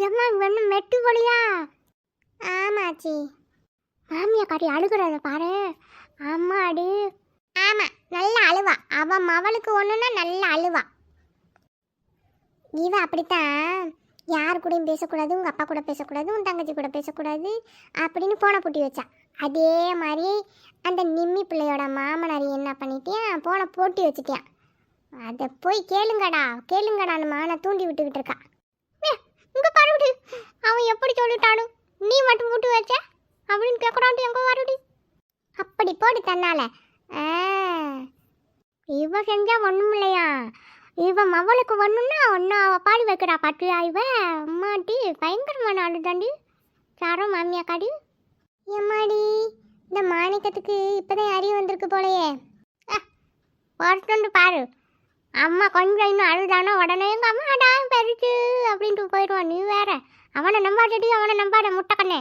ஏம்மா வெண்ண மெட்டு போலியா? ஆமாச்சி. மாமியா காட்டி அழுகுறத பாரு. அம்மாடி. ஆமா, நல்ல அழுவா. அவ மவளுக்கு ஒண்ணுன்னா நல்ல அழுவா. இவ அப்படித்தான். யார் கூடயும் பேசக்கூடாது, உங்கள் அப்பா கூட பேசக்கூடாது, உன் தங்கச்சி கூட பேசக்கூடாது அப்படின்னு போனை பூட்டி வச்சா. அதே மாதிரி அந்த நிம்மி பிள்ளையோட மாமனார் என்ன பண்ணிட்டேன், போனை பூட்டி வச்சுட்டேன். அதை போய் கேளுங்கடான்னு மானை தூண்டி விட்டுக்கிட்டு இருக்கா. இங்கே பாருடி, அவன் எப்படி சொல்லிட்டானு, நீ மட்டும் பூட்டி வச்ச அப்படின்னு கேட்குறான்ட்டு எங்கே வருடி. அப்படி போடு தன்னால. இவ செஞ்சா ஒன்றும் இல்லையா, இவன் மவளுக்கு ஒன்றுன்னா ஒன்றும் அவள் பாடி வைக்கிறா பாட்டியா. இவ அம்மாட்டி பயங்கரமான ஆடு தாண்டி சாரோ மாமியா காடி. எம்மாடி, இந்த மாணிக்கத்துக்கு இப்போதான் அறிவு வந்திருக்கு போலையே. ஒருத்தண்டு பாரு, அம்மா கொஞ்சம் இன்னும் அழுதானோ உடனே எங்கள் அம்மாடா பெருச்சு அப்படின்ட்டு போயிடுவான். நீ வேற அவனை நம்பாதடி, அவனை நம்பாத முட்டைக்கண்ணே.